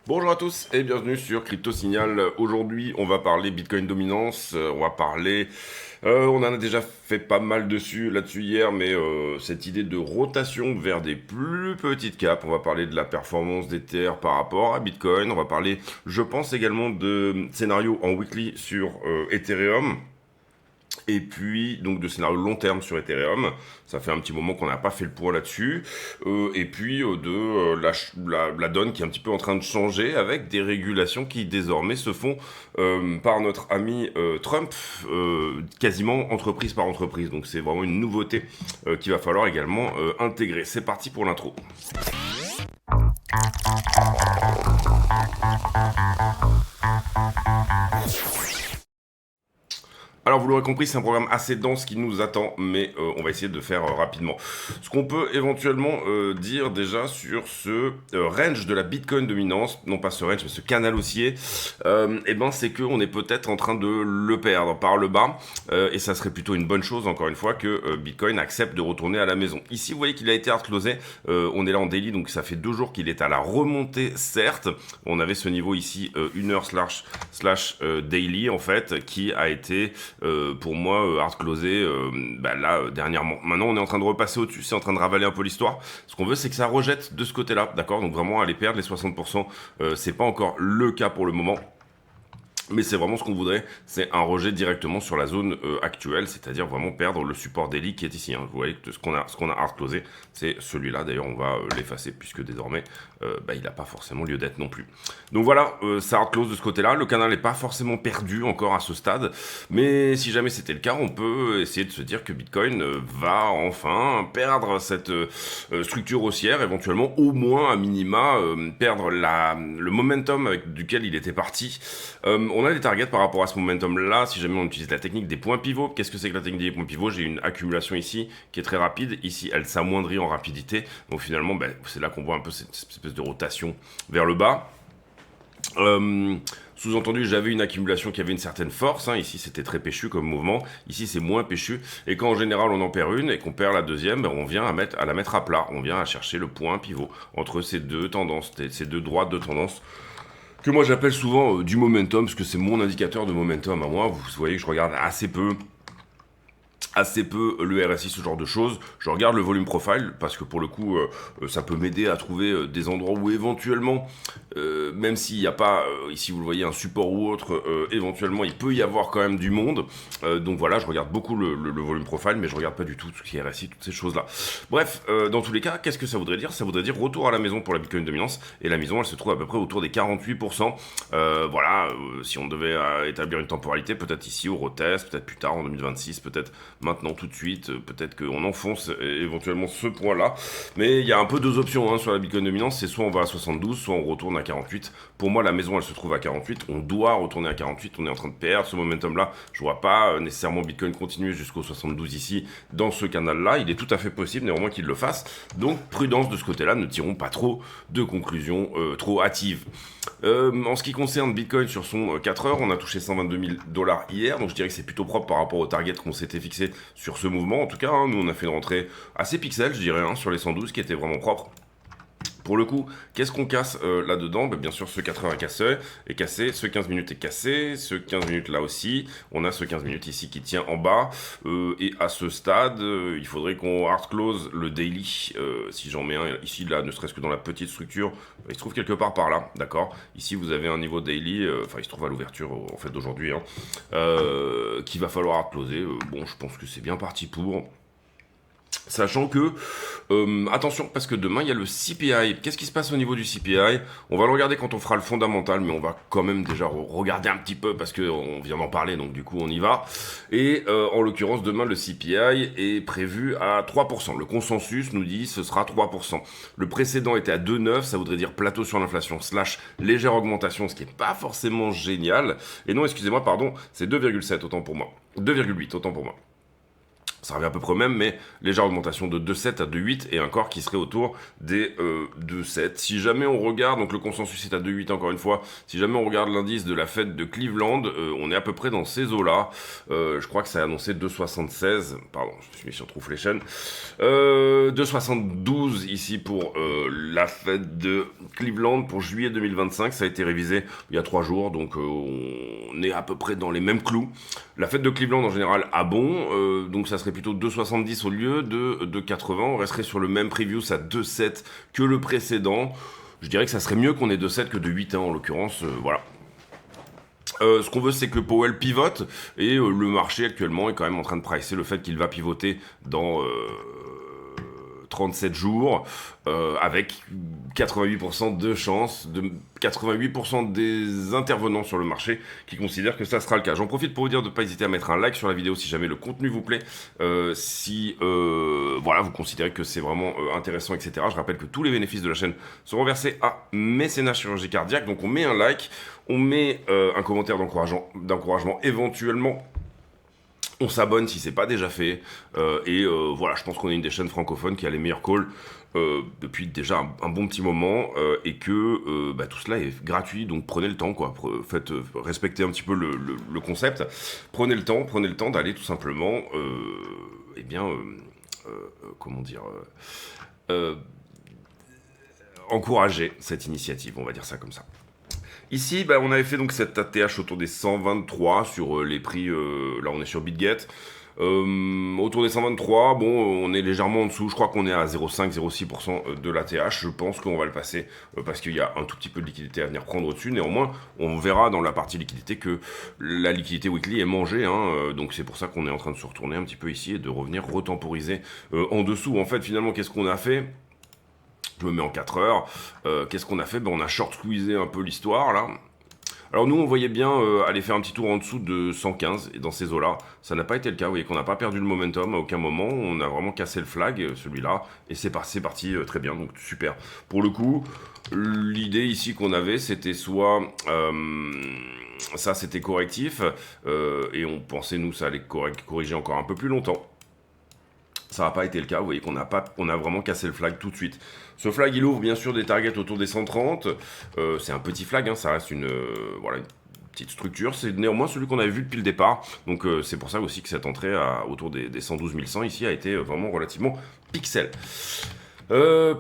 Bonjour à tous et bienvenue sur Crypto Signal. Aujourd'hui, on va parler Bitcoin dominance. On va parler. On en a déjà fait pas mal là-dessus hier, mais cette idée de rotation vers des plus petites capes. On va parler de la performance d'Ether par rapport à Bitcoin. On va parler, je pense également de scénario en weekly sur Ethereum. Et puis, donc, de scénario long terme sur Ethereum. Ça fait un petit moment qu'on n'a pas fait le point là-dessus. Et puis, la donne qui est un petit peu en train de changer avec des régulations qui désormais se font par notre ami Trump, quasiment entreprise par entreprise. Donc, c'est vraiment une nouveauté qu'il va falloir également intégrer. C'est parti pour l'intro. Alors vous l'aurez compris, c'est un programme assez dense qui nous attend, mais on va essayer de faire rapidement. Ce qu'on peut éventuellement dire déjà sur ce range de la Bitcoin dominance, non pas ce range, mais ce canal haussier, eh ben c'est qu'on est peut-être en train de le perdre par le bas, et ça serait plutôt une bonne chose, encore une fois, que Bitcoin accepte de retourner à la maison. Ici, vous voyez qu'il a été hard closé, on est là en daily, donc ça fait 2 jours qu'il est à la remontée, certes. On avait ce niveau ici, 1 heure slash daily, en fait, qui a été pour moi hard closé là dernièrement. Maintenant on est en train de repasser au-dessus, c'est en train de ravaler un peu l'histoire. Ce qu'on veut c'est que ça rejette de ce côté-là, d'accord. Donc vraiment aller perdre les 60%, c'est pas encore le cas pour le moment. Mais c'est vraiment ce qu'on voudrait, c'est un rejet directement sur la zone actuelle, c'est-à-dire vraiment perdre le support daily qui est ici. Hein. Vous voyez que ce qu'on a hard closé, c'est celui-là. D'ailleurs, on va l'effacer puisque désormais, il n'a pas forcément lieu d'être non plus. Donc voilà, ça hard close de ce côté-là. Le canal n'est pas forcément perdu encore à ce stade, mais si jamais c'était le cas, on peut essayer de se dire que Bitcoin va enfin perdre cette structure haussière, éventuellement au moins à minima perdre le momentum avec duquel il était parti. On a des targets par rapport à ce momentum-là, si jamais on utilise la technique des points pivots. Qu'est-ce que c'est que la technique des points pivots? J'ai une accumulation ici qui est très rapide. Ici, elle s'amoindrit en rapidité. Donc finalement, c'est là qu'on voit un peu cette espèce de rotation vers le bas. Sous-entendu, j'avais une accumulation qui avait une certaine force. Hein. Ici, c'était très péchu comme mouvement. Ici, c'est moins péchu. Et quand en général, on en perd une et qu'on perd la deuxième, on vient à la mettre à plat. On vient à chercher le point pivot entre ces deux tendances, ces deux droites de tendance que moi j'appelle souvent du momentum, parce que c'est mon indicateur de momentum à moi. Vous voyez que je regarde assez peu le RSI, ce genre de choses. Je regarde le volume profile parce que pour le coup, ça peut m'aider à trouver des endroits où éventuellement, même s'il n'y a pas, ici vous le voyez, un support ou autre, éventuellement il peut y avoir quand même du monde. Donc voilà, je regarde beaucoup le volume profile, mais je regarde pas du tout ce qui est RSI, toutes ces choses-là. Bref, dans tous les cas, qu'est-ce que ça voudrait dire? Ça voudrait dire retour à la maison pour la Bitcoin dominance, et la maison elle se trouve à peu près autour des 48%. Si on devait établir une temporalité, peut-être ici au retest, peut-être plus tard en 2026, peut-être maintenant tout de suite, peut-être qu'on enfonce éventuellement ce point-là. Mais il y a un peu deux options hein, sur la Bitcoin dominance, c'est soit on va à 72, soit on retourne à 48. Pour moi, la maison, elle se trouve à 48. On doit retourner à 48. On est en train de perdre ce momentum-là. Je vois pas nécessairement Bitcoin continuer jusqu'au 72 ici, dans ce canal-là. Il est tout à fait possible, néanmoins qu'il le fasse. Donc, prudence de ce côté-là. Ne tirons pas trop de conclusions trop hâtives. En ce qui concerne Bitcoin sur son 4 heures, on a touché 122 000 dollars hier. Donc, je dirais que c'est plutôt propre par rapport au target qu'on s'était fixé sur ce mouvement. En tout cas, hein, nous, on a fait une rentrée assez pixel, je dirais, hein, sur les 112, qui était vraiment propre. Pour le coup, qu'est-ce qu'on casse là-dedans? Bien sûr, ce 4 heures est cassé, ce 15 minutes est cassé, ce 15 minutes là aussi. On a ce 15 minutes ici qui tient en bas. Et à ce stade, il faudrait qu'on hard close le daily. Si j'en mets un ici, là, ne serait-ce que dans la petite structure, il se trouve quelque part par là, d'accord? Ici, vous avez un niveau daily, il se trouve à l'ouverture en fait d'aujourd'hui, hein, qu'il va falloir hard closer. Je pense que c'est bien parti pour. Sachant que, attention, parce que demain il y a le CPI. Qu'est-ce qui se passe au niveau du CPI? On va le regarder quand on fera le fondamental, mais on va quand même déjà regarder un petit peu parce qu'on vient d'en parler, donc du coup on y va. Et en l'occurrence, demain le CPI est prévu à 3%. Le consensus nous dit ce sera 3%. Le précédent était à 2,9, ça voudrait dire plateau sur l'inflation slash légère augmentation, ce qui n'est pas forcément génial. Et non, excusez-moi, pardon, c'est 2,7 autant pour moi. 2,8 autant pour moi. ça revient à peu près au même, mais légère augmentation de 2,7 à 2,8 et un corps qui serait autour des 2,7. Si jamais on regarde, donc le consensus est à 2,8 encore une fois, si jamais on regarde l'indice de la Fed de Cleveland, on est à peu près dans ces eaux-là. Je crois que ça a annoncé 2,76, pardon, je me suis mis sur Trueflation, 2,72 ici pour la Fed de Cleveland pour juillet 2025, ça a été révisé il y a 3 jours, donc on est à peu près dans les mêmes clous. La Fed de Cleveland en général a bon, donc ça serait plutôt 2,70 au lieu de 2,80. On resterait sur le même preview à 2,7 que le précédent. Je dirais que ça serait mieux qu'on ait 2,7 que 2,8 en l'occurrence, voilà. Ce qu'on veut, c'est que Powell pivote, et le marché actuellement est quand même en train de pricer le fait qu'il va pivoter dans 37 jours, avec 88% de chances, de 88% des intervenants sur le marché qui considèrent que ça sera le cas. J'en profite pour vous dire de ne pas hésiter à mettre un like sur la vidéo si jamais le contenu vous plaît, si voilà, vous considérez que c'est vraiment intéressant, etc. Je rappelle que tous les bénéfices de la chaîne seront versés à Mécénat Chirurgie Cardiaque, donc on met un like, on met un commentaire d'encouragement éventuellement. On s'abonne si c'est pas déjà fait, et voilà, je pense qu'on est une des chaînes francophones qui a les meilleurs calls depuis déjà un bon petit moment, et que tout cela est gratuit, donc prenez le temps, quoi. Faites respecter un petit peu le concept, prenez le temps d'aller tout simplement, comment dire, encourager cette initiative, on va dire ça comme ça. Ici, on avait fait donc cette ATH autour des 123 sur les prix, là on est sur BitGet. Autour des 123, bon, on est légèrement en dessous, je crois qu'on est à 0,5-0,6% de l'ATH, je pense qu'on va le passer, parce qu'il y a un tout petit peu de liquidité à venir prendre au-dessus. Néanmoins, on verra dans la partie liquidité que la liquidité weekly est mangée, donc c'est pour ça qu'on est en train de se retourner un petit peu ici et de revenir retemporiser en dessous. En fait, finalement, qu'est-ce qu'on a fait ? Je me mets en 4 heures. Qu'est-ce qu'on a fait ? On a short squeezé un peu l'histoire, là. Alors nous, on voyait bien aller faire un petit tour en dessous de 115, et dans ces eaux-là, ça n'a pas été le cas. Vous voyez qu'on n'a pas perdu le momentum à aucun moment. On a vraiment cassé le flag, celui-là, et c'est parti très bien, donc super. Pour le coup, l'idée ici qu'on avait, c'était soit... ça, c'était correctif, et on pensait, nous, ça allait corriger encore un peu plus longtemps. Ça n'a pas été le cas, vous voyez qu'on a vraiment cassé le flag tout de suite. Ce flag, il ouvre bien sûr des targets autour des 130. C'est un petit flag, ça reste une petite structure. C'est néanmoins celui qu'on avait vu depuis le départ. Donc c'est pour ça aussi que cette entrée autour des 112 100 ici a été vraiment relativement pixel. Voilà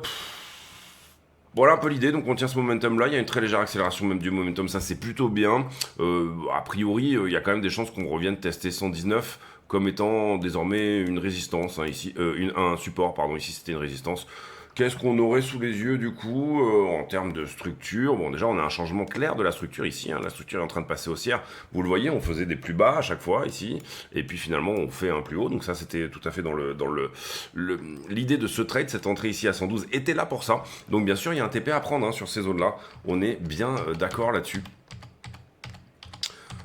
un peu l'idée, donc on tient ce momentum là, il y a une très légère accélération même du momentum, ça c'est plutôt bien. A priori, il y a quand même des chances qu'on revienne tester 119 comme étant désormais une résistance, ici, un support, pardon, ici c'était une résistance. Qu'est-ce qu'on aurait sous les yeux du coup en termes de structure? Bon, déjà on a un changement clair de la structure ici, la structure est en train de passer haussière. Vous le voyez, on faisait des plus bas à chaque fois ici, et puis finalement on fait un plus haut. Donc ça c'était tout à fait dans l'idée de ce trade. Cette entrée ici à 112 était là pour ça. Donc bien sûr il y a un TP à prendre sur ces zones-là. On est bien d'accord là-dessus.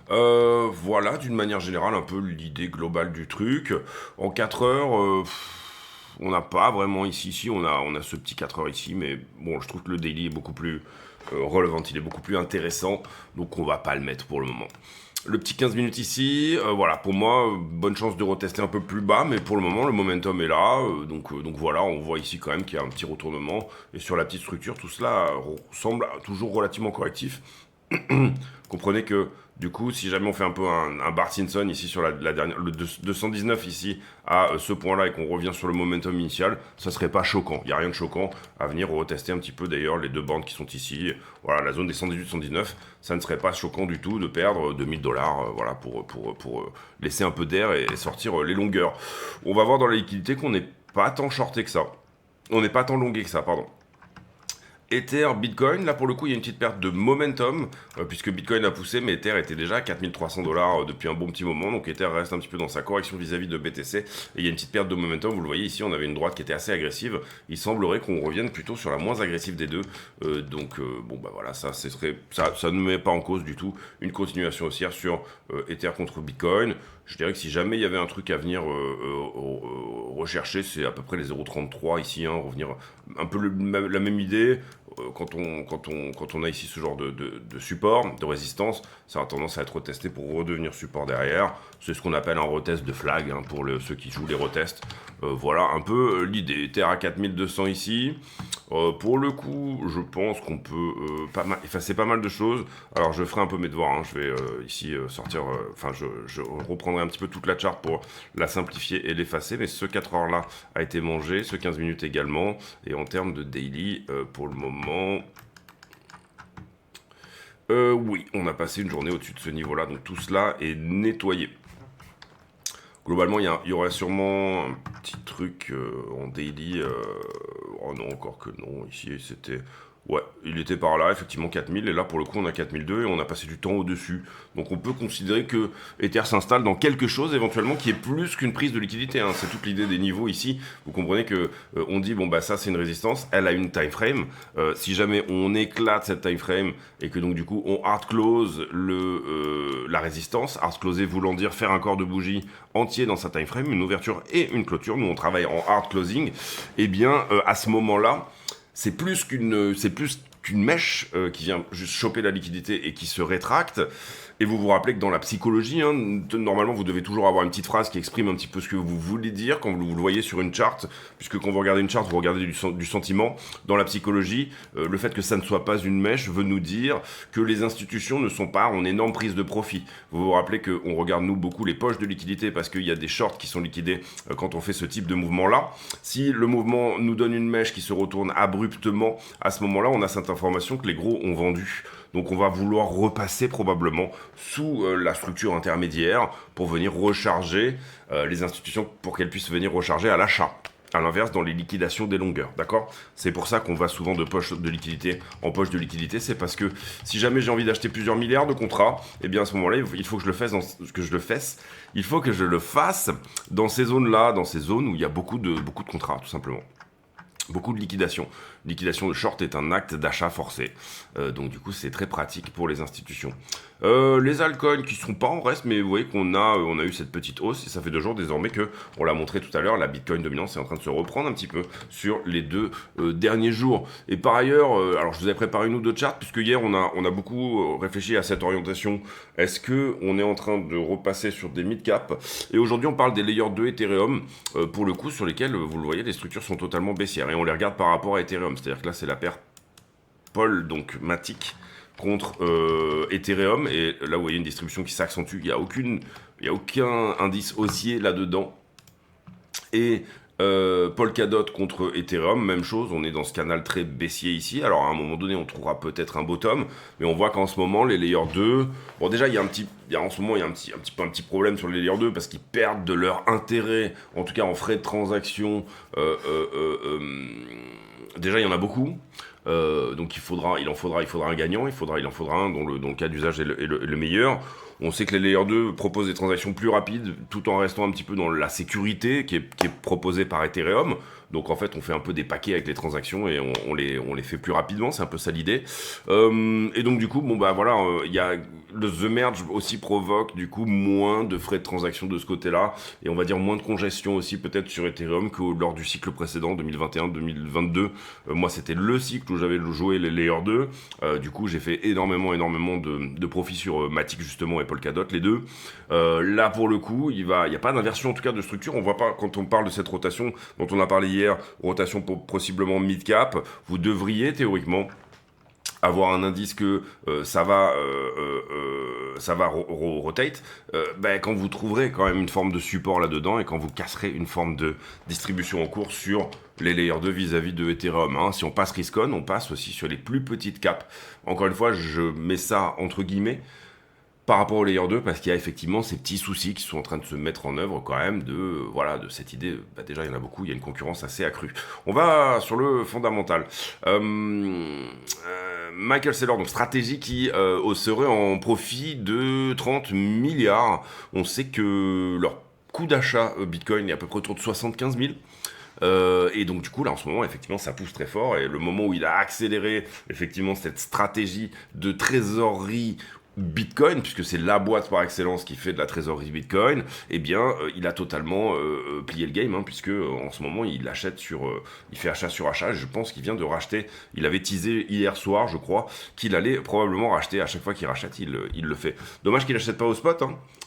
Voilà, d'une manière générale, un peu l'idée globale du truc. En 4 heures, on n'a pas vraiment ici, on a ce petit 4 heures ici, mais bon, je trouve que le daily est beaucoup plus relevant, il est beaucoup plus intéressant, donc on va pas le mettre pour le moment. Le petit 15 minutes ici, voilà, pour moi, bonne chance de retester un peu plus bas, mais pour le moment, le momentum est là, donc voilà, on voit ici quand même qu'il y a un petit retournement, et sur la petite structure, tout cela semble toujours relativement correctif. Comprenez que du coup, si jamais on fait un peu un Bart Simpson ici sur la dernière, le 219 ici à ce point-là et qu'on revient sur le momentum initial, ça serait pas choquant. Il n'y a rien de choquant à venir retester un petit peu d'ailleurs les deux bandes qui sont ici. Voilà, la zone des 118-119, ça ne serait pas choquant du tout de perdre $2000, voilà, pour laisser un peu d'air et sortir les longueurs. On va voir dans la liquidité qu'on n'est pas tant shorté que ça. On n'est pas tant longué que ça, pardon. Ether, Bitcoin, là pour le coup il y a une petite perte de momentum, puisque Bitcoin a poussé, mais Ether était déjà à $4300 depuis un bon petit moment, donc Ether reste un petit peu dans sa correction vis-à-vis de BTC, et il y a une petite perte de momentum, vous le voyez ici, on avait une droite qui était assez agressive, il semblerait qu'on revienne plutôt sur la moins agressive des deux, voilà, ça ne met pas en cause du tout une continuation haussière sur Ether contre Bitcoin. Je dirais que si jamais il y avait un truc à venir rechercher, c'est à peu près les 0,33 ici, revenir un peu la même idée, quand on a ici ce genre de support, de résistance, ça a tendance à être retesté pour redevenir support derrière. C'est ce qu'on appelle un retest de flag, hein, pour ceux qui jouent les retests. Voilà un peu l'idée. Terre à 4200 ici. Pour le coup, je pense qu'on peut effacer pas mal de choses. Alors je ferai un peu mes devoirs, hein. Je vais ici sortir, je reprendrai un petit peu toute la charte pour la simplifier et l'effacer, mais ce 4 heures là a été mangé, ce 15 minutes également, et en termes de daily, pour le moment... oui, on a passé une journée au-dessus de ce niveau-là, donc tout cela est nettoyé. Globalement, il y aurait sûrement un petit truc en daily. Oh non, encore que non. Ici, c'était... Ouais, il était par là, effectivement 4000, et là pour le coup on a 4002 et on a passé du temps au-dessus. Donc on peut considérer que Ether s'installe dans quelque chose éventuellement qui est plus qu'une prise de liquidité, hein. C'est toute l'idée des niveaux ici. Vous comprenez que on dit bon bah ça c'est une résistance, elle a une time frame. Si jamais on éclate cette time frame et que donc du coup on hard close la résistance, hard closer voulant dire faire un corps de bougie entier dans sa time frame, une ouverture et une clôture, nous on travaille en hard closing, et bien à ce moment-là, c'est plus qu'une mèche qui vient juste choper la liquidité et qui se rétracte. Et vous vous rappelez que dans la psychologie, hein, normalement, vous devez toujours avoir une petite phrase qui exprime un petit peu ce que vous voulez dire quand vous le voyez sur une charte, puisque quand vous regardez une charte, vous regardez du sentiment. Dans la psychologie, le fait que ça ne soit pas une mèche veut nous dire que les institutions ne sont pas en énorme prise de profit. Vous vous rappelez qu'on regarde, nous, beaucoup les poches de liquidité parce qu'il y a des shorts qui sont liquidés quand on fait ce type de mouvement-là. Si le mouvement nous donne une mèche qui se retourne abruptement, à ce moment-là, on a cette information que les gros ont vendu. Donc on va vouloir repasser probablement sous la structure intermédiaire pour venir recharger les institutions, pour qu'elles puissent venir recharger à l'achat. À l'inverse, dans les liquidations des longueurs, d'accord? C'est pour ça qu'on va souvent de poche de liquidité en poche de liquidité, c'est parce que si jamais j'ai envie d'acheter plusieurs milliards de contrats, eh bien à ce moment-là, il faut que je le fasse dans ces zones-là, dans ces zones où il y a beaucoup de contrats, tout simplement. Beaucoup de liquidation. Liquidation de short est un acte d'achat forcé. Donc du coup, c'est très pratique pour les institutions. Les altcoins qui sont pas en reste, mais vous voyez qu'on a eu cette petite hausse, et ça fait 2 jours désormais que, on l'a montré tout à l'heure, la Bitcoin dominance est en train de se reprendre un petit peu sur les 2 derniers jours. Et par ailleurs, alors je vous ai préparé une ou deux charts, puisque hier on a beaucoup réfléchi à cette orientation. Est-ce que on est en train de repasser sur des mid-cap? Et aujourd'hui on parle des layers 2 Ethereum, pour le coup, sur lesquels, vous le voyez, les structures sont totalement baissières, et on les regarde par rapport à Ethereum. C'est-à-dire que là c'est la paire Paul, donc Matic, contre Ethereum, et là vous voyez une distribution qui s'accentue, il y a aucun indice haussier là-dedans, et Polkadot contre Ethereum, même chose, on est dans ce canal très baissier ici. Alors à un moment donné on trouvera peut-être un bottom, mais on voit qu'en ce moment les layers 2, bon déjà en ce moment il y a un petit problème sur les layers 2 parce qu'ils perdent de leur intérêt, en tout cas en frais de transaction. Déjà il y en a beaucoup. Donc il en faudra un gagnant, il en faudra un dont le cas d'usage est le meilleur. On sait que les Layer 2 proposent des transactions plus rapides tout en restant un petit peu dans la sécurité qui est proposée par Ethereum. Donc en fait on fait un peu des paquets avec les transactions et on les fait plus rapidement, c'est un peu ça l'idée. Et donc du coup bon bah voilà, il y a le The Merge aussi provoque du coup moins de frais de transaction de ce côté-là, et on va dire moins de congestion aussi peut-être sur Ethereum que lors du cycle précédent 2021-2022. Moi c'était le cycle où j'avais joué les Layer 2, du coup j'ai fait énormément de profit sur Matic justement et Polkadot, les deux. Là pour le coup il y a pas d'inversion en tout cas de structure, on voit pas quand on parle de cette rotation dont on a parlé hier, rotation possiblement mid-cap, vous devriez théoriquement avoir un indice que ça va rotate, quand vous trouverez quand même une forme de support là-dedans et quand vous casserez une forme de distribution en cours sur les layers 2 vis-à-vis de Ethereum. Hein. Si on passe risk-on, on passe aussi sur les plus petites caps. Encore une fois, je mets ça entre guillemets par rapport au layer 2 parce qu'il y a effectivement ces petits soucis qui sont en train de se mettre en œuvre quand même de cette idée. Déjà il y en a beaucoup, il y a une concurrence assez accrue. On va sur le fondamental. Michael Saylor, donc stratégie qui serait en profit de 30 milliards. On sait que leur coût d'achat Bitcoin est à peu près autour de 75 000. Et donc du coup là en ce moment effectivement ça pousse très fort, et le moment où il a accéléré effectivement cette stratégie de trésorerie Bitcoin, puisque c'est la boîte par excellence qui fait de la trésorerie Bitcoin, eh bien, il a totalement plié le game, puisque en ce moment, il fait achat sur achat. Je pense qu'il vient de racheter. Il avait teasé hier soir, je crois, qu'il allait probablement racheter. À chaque fois qu'il rachète, il le fait. Dommage qu'il n'achète pas au spot,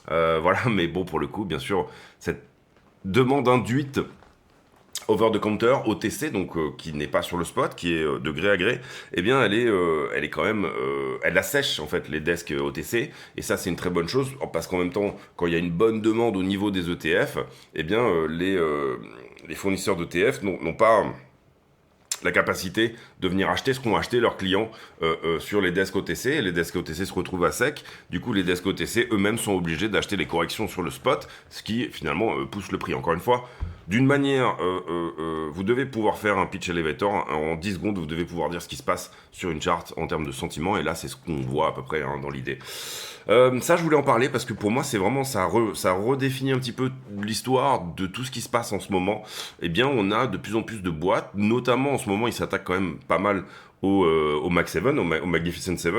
voilà. Mais bon, pour le coup, bien sûr, cette demande induite over the counter, OTC, donc qui n'est pas sur le spot, qui est de gré à gré, eh bien elle est quand même, elle assèche en fait les desks OTC, et ça c'est une très bonne chose, parce qu'en même temps, quand il y a une bonne demande au niveau des ETF, eh bien les fournisseurs d'ETF n'ont pas la capacité de venir acheter ce qu'ont acheté leurs clients sur les desks OTC, et les desks OTC se retrouvent à sec. Du coup, les desks OTC eux-mêmes sont obligés d'acheter les corrections sur le spot, ce qui finalement pousse le prix. Encore une fois, d'une manière, vous devez pouvoir faire un pitch elevator en 10 secondes, vous devez pouvoir dire ce qui se passe sur une charte en termes de sentiments, et là c'est ce qu'on voit à peu près dans l'idée. Ça, je voulais en parler parce que pour moi, c'est vraiment ça redéfinit un petit peu l'histoire de tout ce qui se passe en ce moment. Eh bien, on a de plus en plus de boîtes, notamment en ce moment, ils s'attaquent quand même pas mal au Mag 7, au Magnificent 7,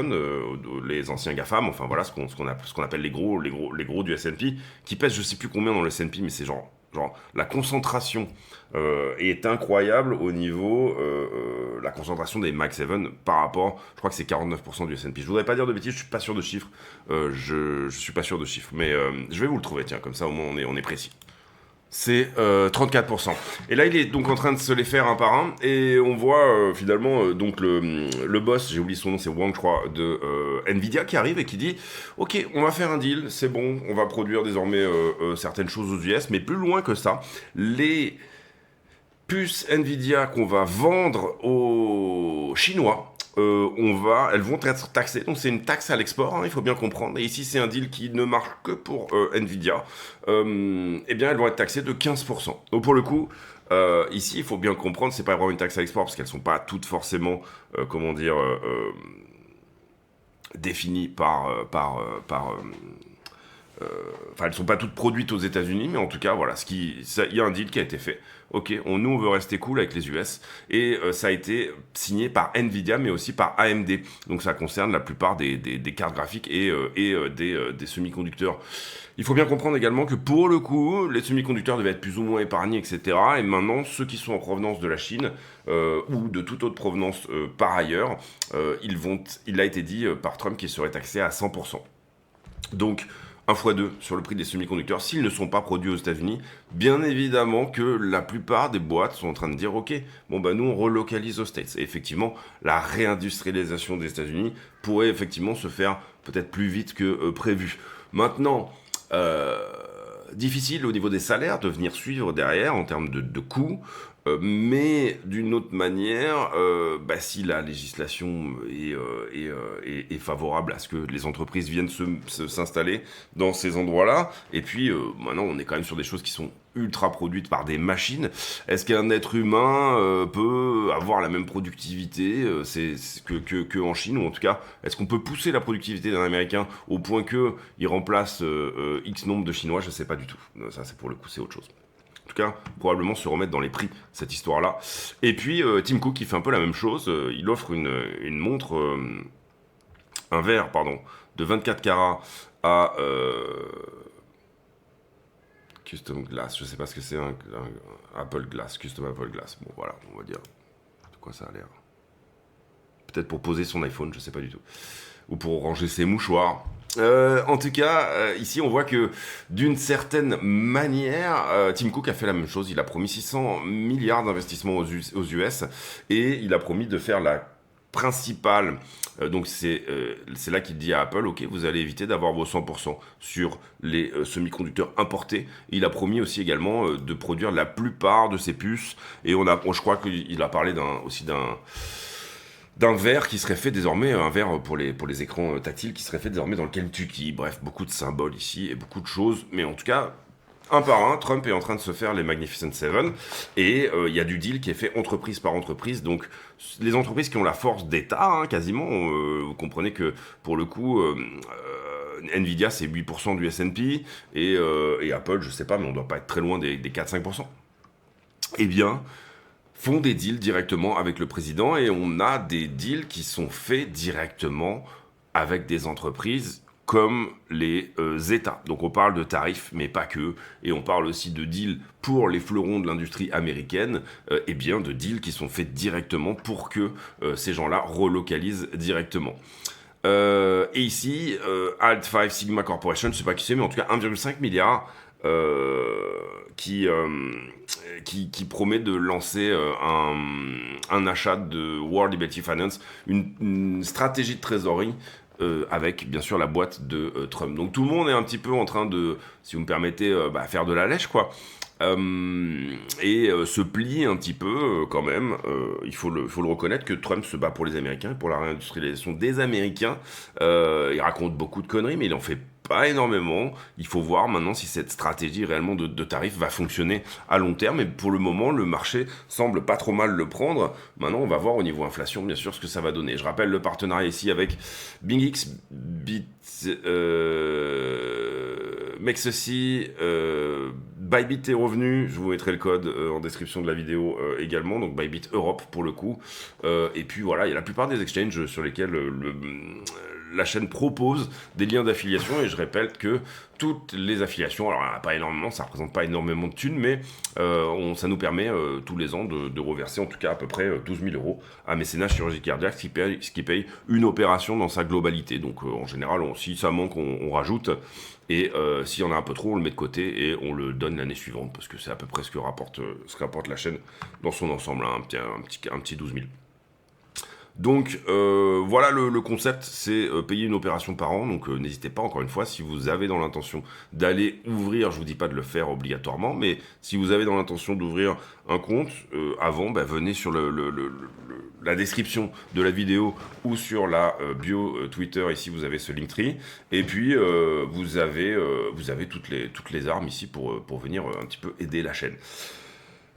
les anciens GAFAM, enfin voilà, ce qu'on appelle les gros du S&P, qui pèsent je sais plus combien dans le S&P, mais c'est genre la concentration est incroyable au niveau la concentration des Mag 7 par rapport, je crois que c'est 49% du S&P. Je voudrais pas dire de bêtises, je suis pas sûr de chiffres, je suis pas sûr de chiffres, mais je vais vous le trouver, tiens, comme ça au moins on est précis. C'est 34%. Et là, il est donc en train de se les faire un par un. Et on voit finalement donc le boss, j'ai oublié son nom, c'est Wang, je crois, de Nvidia qui arrive et qui dit « Ok, on va faire un deal, c'est bon, on va produire désormais certaines choses aux US. » Mais plus loin que ça, les puces Nvidia qu'on va vendre aux Chinois, elles vont être taxées. Donc c'est une taxe à l'export, il faut bien comprendre. Et ici c'est un deal qui ne marche que pour Nvidia. Eh bien elles vont être taxées de 15%. Donc pour le coup, ici il faut bien comprendre, c'est pas vraiment une taxe à l'export parce qu'elles sont pas toutes forcément, définies elles sont pas toutes produites aux États-Unis, mais en tout cas, voilà, il y a un deal qui a été fait. Ok, nous on veut rester cool avec les US, et ça a été signé par Nvidia, mais aussi par AMD. Donc ça concerne la plupart des cartes graphiques et des semi-conducteurs. Il faut bien comprendre également que pour le coup, les semi-conducteurs devaient être plus ou moins épargnés, etc. Et maintenant, ceux qui sont en provenance de la Chine ou de toute autre provenance par ailleurs, il a été dit par Trump qu'ils seraient taxés à 100%. Donc 1x2 sur le prix des semi-conducteurs s'ils ne sont pas produits aux États-Unis. Bien évidemment que la plupart des boîtes sont en train de dire ok, bon bah nous on relocalise aux States. Et effectivement, la réindustrialisation des États-Unis pourrait effectivement se faire peut-être plus vite que prévu. Maintenant, difficile au niveau des salaires de venir suivre derrière en termes de coûts. Mais d'une autre manière, si la législation est favorable à ce que les entreprises viennent s'installer dans ces endroits-là, et puis maintenant on est quand même sur des choses qui sont ultra produites par des machines. Est-ce qu'un être humain peut avoir la même productivité que en Chine, ou en tout cas, est-ce qu'on peut pousser la productivité d'un Américain au point qu'il remplace X nombre de Chinois? Je sais pas du tout. Ça, c'est pour le coup, c'est autre chose. En tout cas, probablement se remettre dans les prix, cette histoire-là. Et puis, Tim Cook, qui fait un peu la même chose. Il offre une montre, un verre, pardon, de 24 carats à Custom Glass. Je sais pas ce que c'est, un Apple Glass, Custom Apple Glass. Bon, voilà, on va dire de quoi ça a l'air. Peut-être pour poser son iPhone, je sais pas du tout. Ou pour ranger ses mouchoirs. En tout cas, ici on voit que d'une certaine manière, Tim Cook a fait la même chose. Il a promis 600 milliards d'investissements aux US et il a promis de faire la principale. Donc c'est là qu'il dit à Apple, ok, vous allez éviter d'avoir vos 100% sur les semi-conducteurs importés. Et il a promis aussi également de produire la plupart de ses puces. Et je crois qu'il a parlé d'un verre qui serait fait désormais, un verre pour les écrans tactiles qui serait fait désormais dans le Kentucky. Bref, beaucoup de symboles ici et beaucoup de choses. Mais en tout cas, un par un, Trump est en train de se faire les Magnificent 7 et il y a du deal qui est fait entreprise par entreprise. Donc les entreprises qui ont la force d'État, quasiment, vous comprenez que pour le coup, Nvidia c'est 8% du S&P et Apple, je sais pas, mais on doit pas être très loin des 4-5%. Eh bien, font des deals directement avec le président et on a des deals qui sont faits directement avec des entreprises comme les États. Donc on parle de tarifs, mais pas que, et on parle aussi de deals pour les fleurons de l'industrie américaine, et bien de deals qui sont faits directement pour que ces gens-là relocalisent directement. Et ici, Alt5 Sigma Corporation, je sais pas qui c'est, mais en tout cas 1,5 milliard qui promet de lancer un achat de World Liberty Finance, une stratégie de trésorerie avec bien sûr la boîte de Trump. Donc tout le monde est un petit peu en train de, si vous me permettez, faire de la lèche quoi. Et se plie un petit peu quand même. Il faut le reconnaître que Trump se bat pour les Américains et pour la réindustrialisation des Américains. Il raconte beaucoup de conneries, mais il en fait pas énormément. Il faut voir maintenant si cette stratégie réellement de tarifs va fonctionner à long terme. Et pour le moment, le marché semble pas trop mal le prendre. Maintenant, on va voir au niveau inflation, bien sûr, ce que ça va donner. Je rappelle le partenariat ici avec BingX, Mexeci, Bybit est revenu, je vous mettrai le code en description de la vidéo également, donc Bybit Europe pour le coup. Et puis voilà, il y a la plupart des exchanges sur lesquels la chaîne propose des liens d'affiliation, et je répète que toutes les affiliations, alors pas énormément, ça représente pas énormément de thunes, mais ça nous permet tous les ans de reverser en tout cas à peu près 12 000 euros à Mécénat Chirurgie Cardiaque, ce qui paye une opération dans sa globalité. Donc en général, si ça manque, on rajoute. Et s'il y en a un peu trop, on le met de côté et on le donne l'année suivante, parce que c'est à peu près ce que rapporte la chaîne dans son ensemble, hein, un petit 12 000. Donc voilà le concept, c'est payer une opération par an, donc n'hésitez pas, encore une fois, si vous avez dans l'intention d'aller ouvrir, je vous dis pas de le faire obligatoirement, mais si vous avez dans l'intention d'ouvrir un compte, avant, venez sur la description de la vidéo ou sur la bio Twitter, ici vous avez ce Linktree, et puis vous avez toutes les armes ici pour venir un petit peu aider la chaîne.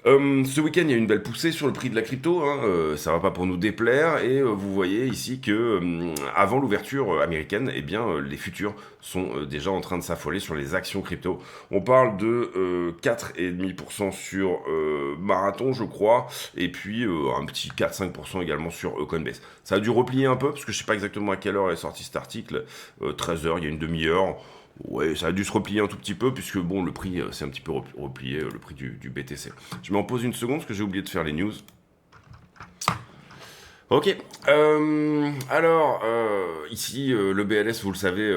Ce week-end, il y a une belle poussée sur le prix de la crypto, hein, ça va pas pour nous déplaire, et vous voyez ici que avant l'ouverture américaine, eh bien, les futurs sont déjà en train de s'affoler sur les actions crypto. On parle de 4,5% sur Marathon, je crois, et puis un petit 4-5% également sur Coinbase. Ça a dû replier un peu, parce que je sais pas exactement à quelle heure est sorti cet article, 13h, il y a une demi-heure. Ouais, ça a dû se replier un tout petit peu, puisque bon, le prix c'est un petit peu replié, le prix du BTC. Je m'en pose une seconde, parce que j'ai oublié de faire les news. Ok, alors, ici, le BLS, vous le savez,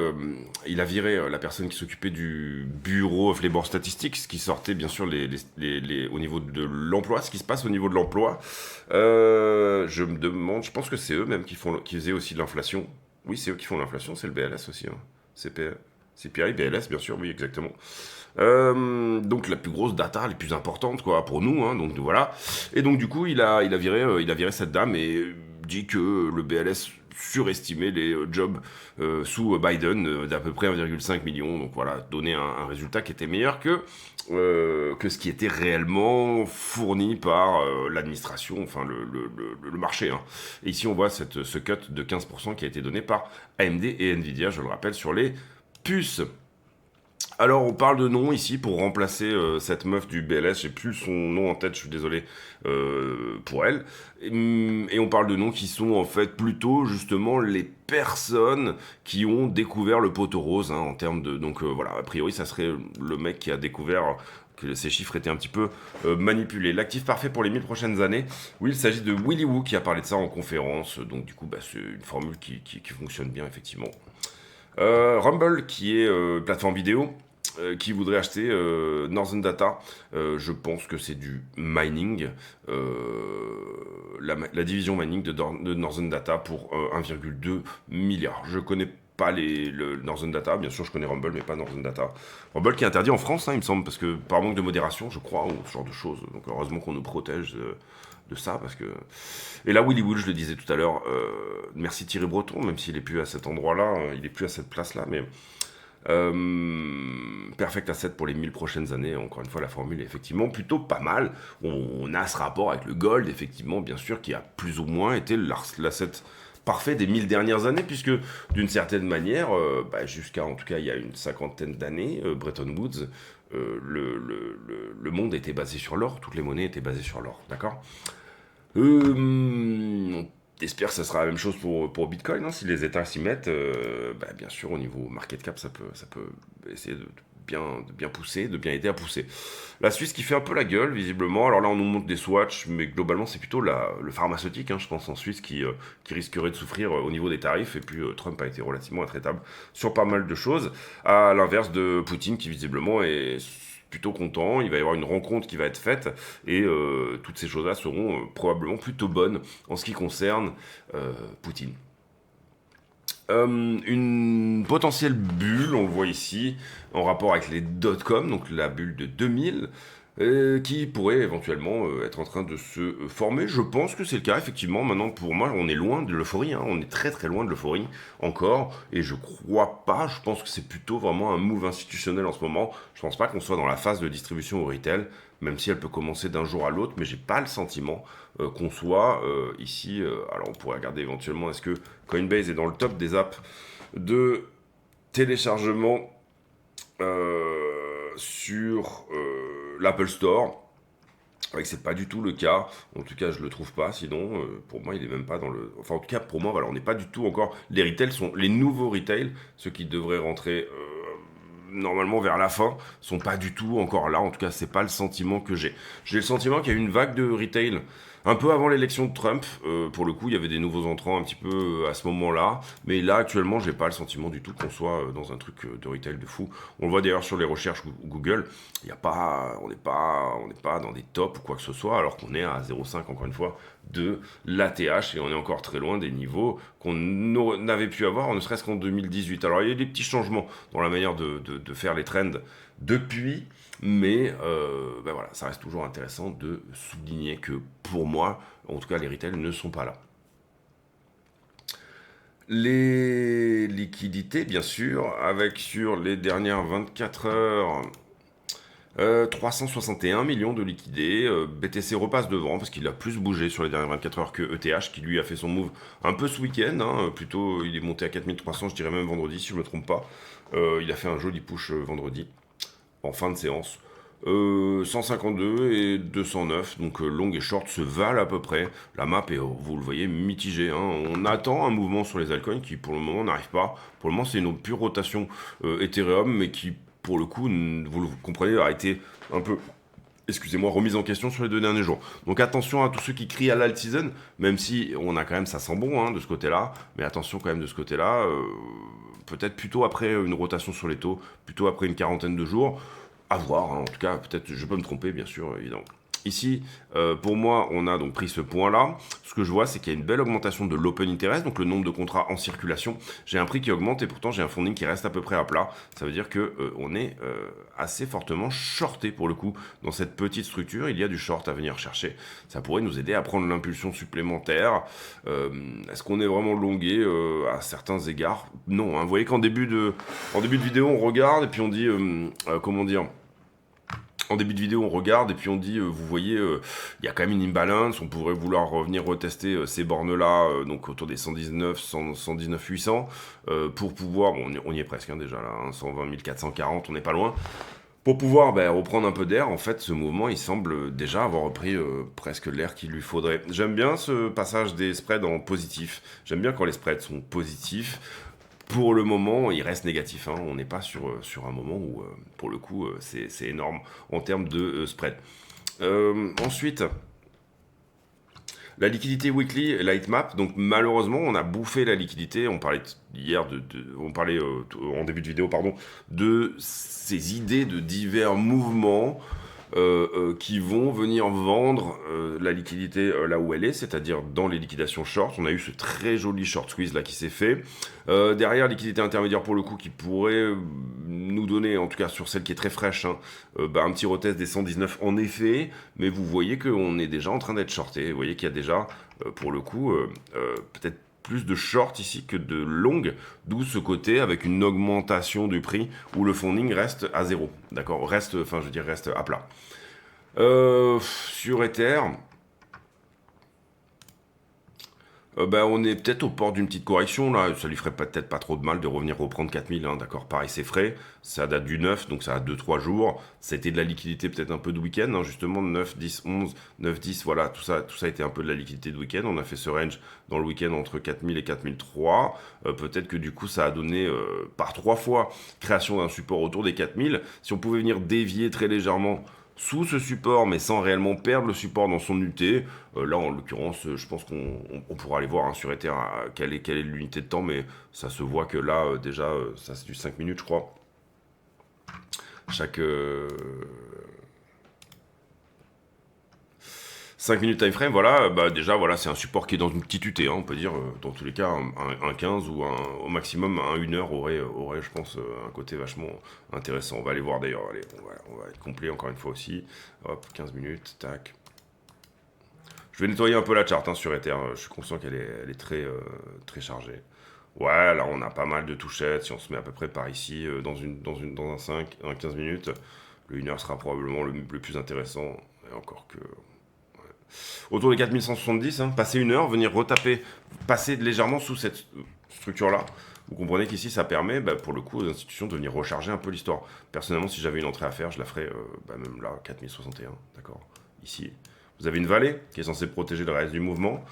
il a viré la personne qui s'occupait du bureau of Labor Statistics, ce qui sortait bien sûr au niveau de l'emploi, ce qui se passe au niveau de l'emploi. Je me demande, je pense que c'est eux même qui faisaient aussi de l'inflation. Oui, c'est eux qui font l'inflation, c'est le BLS aussi, hein. CPI, BLS, bien sûr, oui, exactement. Donc la plus grosse data, les plus importantes, quoi, pour nous, hein, donc voilà. Et donc du coup, il a viré cette dame et dit que le BLS surestimait les jobs sous Biden d'à peu près 1,5 million. Donc voilà, donner un résultat qui était meilleur que ce qui était réellement fourni par l'administration, enfin le marché, hein. Et ici, on voit ce cut de 15% qui a été donné par AMD et Nvidia, je le rappelle, sur les puces. Alors, on parle de nom ici pour remplacer cette meuf du BLS. J'ai plus son nom en tête, je suis désolé pour elle. Et on parle de noms qui sont en fait plutôt justement les personnes qui ont découvert le poteau rose, hein, en termes de. Donc voilà, a priori, ça serait le mec qui a découvert que ces chiffres étaient un petit peu manipulés. L'actif parfait pour les 1000 prochaines années. Oui, il s'agit de Willy Woo qui a parlé de ça en conférence. Donc du coup, c'est une formule qui fonctionne bien, effectivement. Rumble, qui est plateforme vidéo, qui voudrait acheter Northern Data. Je pense que c'est du mining, la division mining de Northern Data pour 1,2 milliard. Je connais pas le Northern Data, bien sûr je connais Rumble, mais pas Northern Data. Rumble qui est interdit en France, hein, il me semble, parce que par manque de modération, je crois, ou ce genre de choses. Donc heureusement qu'on nous protège de ça, parce que... Et là, Willy Wood, je le disais tout à l'heure, merci Thierry Breton, même s'il est plus à cet endroit-là, il est plus à cette place-là, mais perfect asset pour les 1000 prochaines années. Encore une fois, la formule est effectivement plutôt pas mal. On a ce rapport avec le gold, effectivement, bien sûr, qui a plus ou moins été l'asset parfait des 1000 dernières années, puisque d'une certaine manière, jusqu'à en tout cas il y a une cinquantaine d'années, Bretton Woods, le monde était basé sur l'or, toutes les monnaies étaient basées sur l'or, d'accord. On J'espère que ça sera la même chose pour Bitcoin, hein, si les États s'y mettent. Bien sûr, au niveau market cap, ça peut essayer de bien pousser, de bien aider à pousser. La Suisse qui fait un peu la gueule, visiblement. Alors là, on nous montre des swatchs, mais globalement, c'est plutôt le pharmaceutique, hein, je pense, en Suisse, qui risquerait de souffrir au niveau des tarifs. Et puis, Trump a été relativement intraitable sur pas mal de choses, à l'inverse de Poutine, qui visiblement est plutôt content. Il va y avoir une rencontre qui va être faite, et toutes ces choses-là seront probablement plutôt bonnes en ce qui concerne Poutine. Une potentielle bulle, on le voit ici, en rapport avec les dot-com, donc la bulle de 2000, qui pourrait éventuellement être en train de se former. Je pense que c'est le cas, effectivement. Maintenant, pour moi, on est loin de l'euphorie, hein. On est très très loin de l'euphorie encore, et je crois pas, je pense que c'est plutôt vraiment un move institutionnel en ce moment. Je pense pas qu'on soit dans la phase de distribution au retail, même si elle peut commencer d'un jour à l'autre, mais j'ai pas le sentiment qu'on soit ici. Alors on pourrait regarder éventuellement, est-ce que Coinbase est dans le top des apps de téléchargement sur l'Apple Store. Ouais, c'est pas du tout le cas. En tout cas, je le trouve pas. Sinon, pour moi, il est même pas dans le. Enfin, en tout cas, pour moi, voilà, on n'est pas du tout encore. Les retails sont les nouveaux retails, ceux qui devraient rentrer normalement vers la fin, sont pas du tout encore là. En tout cas, c'est pas le sentiment que j'ai. J'ai le sentiment qu'il y a eu une vague de retail un peu avant l'élection de Trump. Pour le coup, il y avait des nouveaux entrants un petit peu à ce moment-là. Mais là, actuellement, j'ai pas le sentiment du tout qu'on soit dans un truc de retail de fou. On le voit d'ailleurs sur les recherches Google. Il y a pas, on n'est pas dans des tops ou quoi que ce soit, alors qu'on est à 0,5 encore une fois de l'ATH, et on est encore très loin des niveaux qu'on n'avait pu avoir, ne serait-ce qu'en 2018. Alors il y a des petits changements dans la manière de faire les trends depuis, mais voilà, ça reste toujours intéressant de souligner que pour moi, en tout cas, les retails ne sont pas là. Les liquidités, bien sûr, avec sur les dernières 24 heures 361 millions de liquidés. BTC repasse devant parce qu'il a plus bougé sur les dernières 24 heures que ETH, qui lui a fait son move un peu ce week-end, hein. Plutôt il est monté à 4300, je dirais même vendredi si je ne me trompe pas. Il a fait un joli push vendredi en fin de séance. 152 et 209, donc long et short se valent à peu près. La map est, vous le voyez, mitigée, hein. On attend un mouvement sur les altcoins qui pour le moment n'arrive pas. Pour le moment, c'est une pure rotation Ethereum, mais qui pour le coup, vous le comprenez, a été un peu, excusez-moi, remise en question sur les 2 derniers jours. Donc attention à tous ceux qui crient à l'alt season, même si on a quand même, ça sent bon, hein, de ce côté-là, mais attention quand même de ce côté-là, peut-être plutôt après une rotation sur les taux, plutôt après une quarantaine de jours, à voir, hein. En tout cas, peut-être, je peux me tromper, bien sûr, évidemment. Ici, pour moi, on a donc pris ce point-là. Ce que je vois, c'est qu'il y a une belle augmentation de l'open interest, donc le nombre de contrats en circulation. J'ai un prix qui augmente et pourtant j'ai un funding qui reste à peu près à plat. Ça veut dire que on est assez fortement shorté pour le coup dans cette petite structure. Il y a du short à venir chercher. Ça pourrait nous aider à prendre l'impulsion supplémentaire. Est-ce qu'on est vraiment longué à certains égards? Non, hein. Vous voyez qu'en début de vidéo, on regarde et puis on dit comment dire. En début de vidéo, on regarde et puis on dit, vous voyez, il y a quand même une imbalance. On pourrait vouloir revenir retester ces bornes-là, donc autour des 119, 119 800, pour pouvoir, bon, on y est presque, hein, déjà là, hein, 120 440, on n'est pas loin. Pour pouvoir reprendre un peu d'air, en fait, ce mouvement, il semble déjà avoir repris presque l'air qu'il lui faudrait. J'aime bien ce passage des spreads en positif. J'aime bien quand les spreads sont positifs. Pour le moment, il reste négatif, hein. On n'est pas sur un moment où, pour le coup, c'est énorme en termes de spread. Ensuite, la liquidité weekly, la heatmap. Donc malheureusement, on a bouffé la liquidité. On parlait hier on parlait en début de vidéo, pardon, de ces idées de divers mouvements qui vont venir vendre la liquidité là où elle est, c'est-à-dire dans les liquidations short. On a eu ce très joli short squeeze là qui s'est fait. Derrière, liquidité intermédiaire pour le coup qui pourrait nous donner, en tout cas sur celle qui est très fraîche, hein, un petit retest des 119 en effet, mais vous voyez qu'on est déjà en train d'être shorté. Vous voyez qu'il y a déjà, pour le coup, peut-être plus de short ici que de long, d'où ce côté avec une augmentation du prix où le funding reste à zéro, d'accord, reste à plat. Sur Ether, On est peut-être au port d'une petite correction là, ça lui ferait peut-être pas trop de mal de revenir reprendre 4000, hein, d'accord, pareil c'est frais, ça date du 9, donc ça a 2-3 jours, ça a été de la liquidité peut-être un peu de week-end, hein, justement 9, 10, 11, 9, 10, voilà, tout ça a été un peu de la liquidité de week-end, on a fait ce range dans le week-end entre 4000 et 4003, peut-être que du coup ça a donné par 3 fois création d'un support autour des 4000, si on pouvait venir dévier très légèrement sous ce support, mais sans réellement perdre le support dans son UT. Là, en l'occurrence, je pense qu'on pourra aller voir, hein, sur Ether quelle est l'unité de temps, mais ça se voit que là, déjà, ça c'est du 5 minutes, je crois. Chaque 5 minutes time frame, voilà, déjà, voilà, c'est un support qui est dans une petite UT, hein, on peut dire, dans tous les cas, un 15 ou au maximum un 1 heure aurait, je pense, un côté vachement intéressant. On va aller voir d'ailleurs, allez, on va être complet encore une fois aussi. Hop, 15 minutes, tac. Je vais nettoyer un peu la charte, hein, sur Ether, je suis conscient qu'elle est très, très chargée. Ouais, là on a pas mal de touchettes, si on se met à peu près par ici, dans un 5, un 15 minutes, le 1 heure sera probablement le plus intéressant, et encore que autour des 4170, hein, passer 1 heure, venir retaper, passer légèrement sous cette structure-là. Vous comprenez qu'ici, ça permet, pour le coup, aux institutions de venir recharger un peu l'histoire. Personnellement, si j'avais une entrée à faire, je la ferais, même là, 4061, d'accord. Ici, vous avez une vallée qui est censée protéger le reste du mouvement.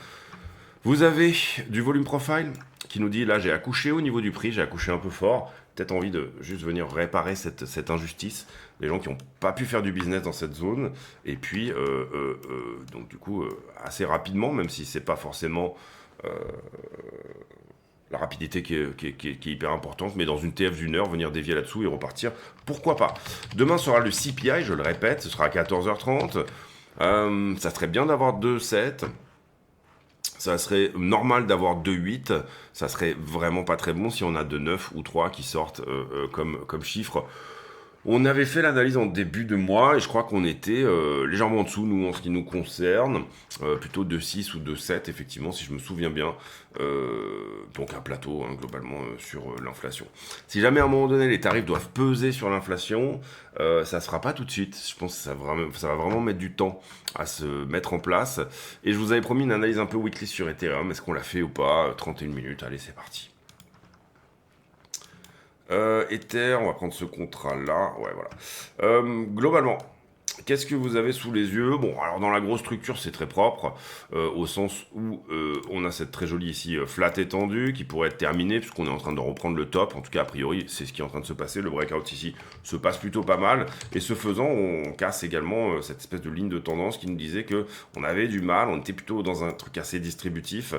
Vous avez du volume profile qui nous dit, là, j'ai accouché au niveau du prix, j'ai accouché un peu fort. Peut-être envie de juste venir réparer cette injustice. Les gens qui n'ont pas pu faire du business dans cette zone. Et puis, donc du coup, assez rapidement, même si c'est pas forcément la rapidité qui est hyper importante, mais dans une TF d'une heure, venir dévier là-dessous et repartir, pourquoi pas. Demain sera le CPI, je le répète, ce sera à 14h30. Ça serait bien d'avoir 2,7. Ça serait normal d'avoir 2,8. Ça serait vraiment pas très bon si on a 2,9 ou 3 qui sortent comme chiffre. On avait fait l'analyse en début de mois et je crois qu'on était légèrement en dessous, nous, en ce qui nous concerne. Plutôt 2,6 ou 2,7, effectivement, si je me souviens bien. Donc un plateau, hein, globalement, sur l'inflation. Si jamais à un moment donné les tarifs doivent peser sur l'inflation, ça ne se fera pas tout de suite. Je pense que ça va vraiment mettre du temps à se mettre en place. Et je vous avais promis une analyse un peu weekly sur Ethereum. Est-ce qu'on l'a fait ou pas? 31 minutes, allez, c'est parti. Ether, on va prendre ce contrat-là. Ouais, voilà. Globalement, qu'est-ce que vous avez sous les yeux? Bon, alors dans la grosse structure, c'est très propre, au sens où on a cette très jolie ici flat étendue qui pourrait être terminée, puisqu'on est en train de reprendre le top. En tout cas, a priori, c'est ce qui est en train de se passer. Le breakout ici se passe plutôt pas mal. Et ce faisant, on casse également cette espèce de ligne de tendance qui nous disait que on avait du mal, on était plutôt dans un truc assez distributif.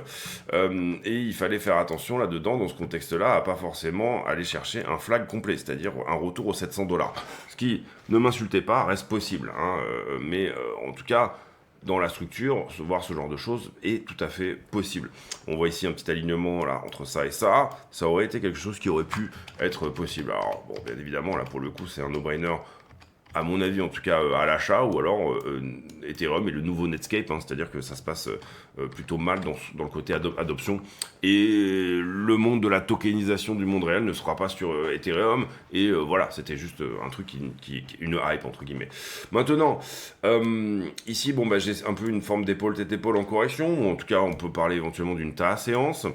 Et il fallait faire attention là-dedans, dans ce contexte-là, à pas forcément aller chercher un flag complet, c'est-à-dire un retour aux 700$. Ce qui, ne m'insultez pas, reste possible. Hein, mais en tout cas, dans la structure, voir ce genre de choses est tout à fait possible. On voit ici un petit alignement là entre ça et ça aurait été quelque chose qui aurait pu être possible. Alors bon, bien évidemment, là pour le coup, c'est un no-brainer, à mon avis en tout cas, à l'achat, ou alors Ethereum est le nouveau Netscape, hein, c'est-à-dire que ça se passe plutôt mal dans le côté adoption, et le monde de la tokenisation du monde réel ne sera pas sur Ethereum, et voilà, c'était juste un truc une hype entre guillemets. Maintenant, ici, bon, j'ai un peu une forme d'épaule tête-épaule en correction, ou en tout cas on peut parler éventuellement d'une tasse séance.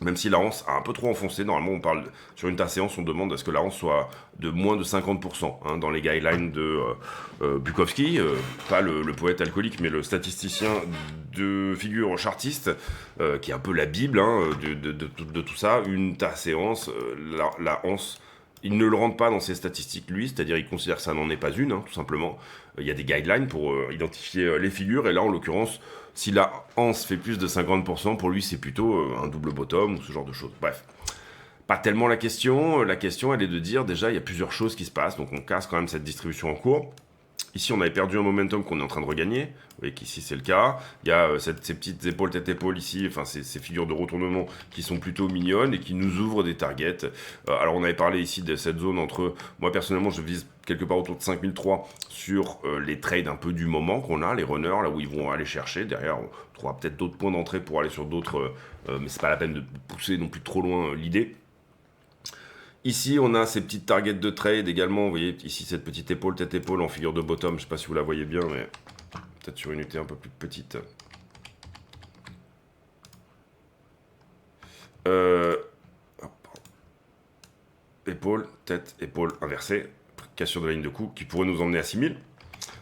Même si la hanse a un peu trop enfoncé, normalement on parle sur une tasse séance, on demande à ce que la hanse soit de moins de 50%, hein, dans les guidelines de Bukowski, pas le poète alcoolique, mais le statisticien de figure chartiste, qui est un peu la bible, hein, de tout ça. Une tasse séance, la hanse, il ne le rentre pas dans ses statistiques, lui, c'est-à-dire il considère que ça n'en est pas une, hein, tout simplement. Il y a des guidelines pour identifier les figures, et là, en l'occurrence, si la hanse fait plus de 50%, pour lui, c'est plutôt un double bottom, ou ce genre de choses. Bref, pas tellement la question. La question, elle est de dire, déjà, il y a plusieurs choses qui se passent, donc on casse quand même cette distribution en cours. Ici, on avait perdu un momentum qu'on est en train de regagner. Vous voyez qu'ici, c'est le cas. Il y a ces petites épaules, tête-épaule ici, enfin, ces figures de retournement qui sont plutôt mignonnes et qui nous ouvrent des targets. Alors, on avait parlé ici de cette zone entre... Moi, personnellement, je vise quelque part autour de 5003 sur les trades un peu du moment qu'on a, les runners, là où ils vont aller chercher. Derrière, on trouvera peut-être d'autres points d'entrée pour aller sur d'autres... mais c'est pas la peine de pousser non plus trop loin l'idée. Ici, on a ces petites targets de trade également. Vous voyez ici cette petite épaule, tête-épaule en figure de bottom. Je ne sais pas si vous la voyez bien, mais peut-être sur une unité un peu plus petite. Hop, épaule, tête, épaule inversée, cassure de la ligne de cou qui pourrait nous emmener à 6000.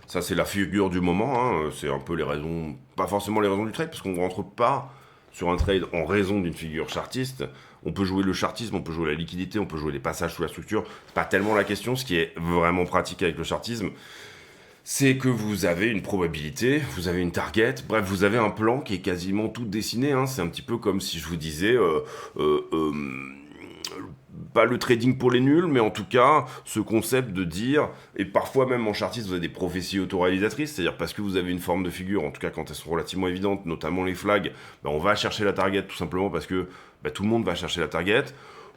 Ça, c'est la figure du moment, hein. C'est un peu les raisons, pas forcément les raisons du trade, parce qu'on ne rentre pas sur un trade en raison d'une figure chartiste. On peut jouer le chartisme, on peut jouer la liquidité, on peut jouer les passages sous la structure. C'est pas tellement la question. Ce qui est vraiment pratique avec le chartisme, c'est que vous avez une probabilité, vous avez une target, bref, vous avez un plan qui est quasiment tout dessiné, hein. C'est un petit peu comme si je vous disais, euh, euh, pas le trading pour les nuls, mais en tout cas, ce concept de dire, et parfois même en chartiste, vous avez des prophéties autoréalisatrices, c'est-à-dire parce que vous avez une forme de figure, en tout cas quand elles sont relativement évidentes, notamment les flags, ben on va chercher la target tout simplement parce que ben tout le monde va chercher la target.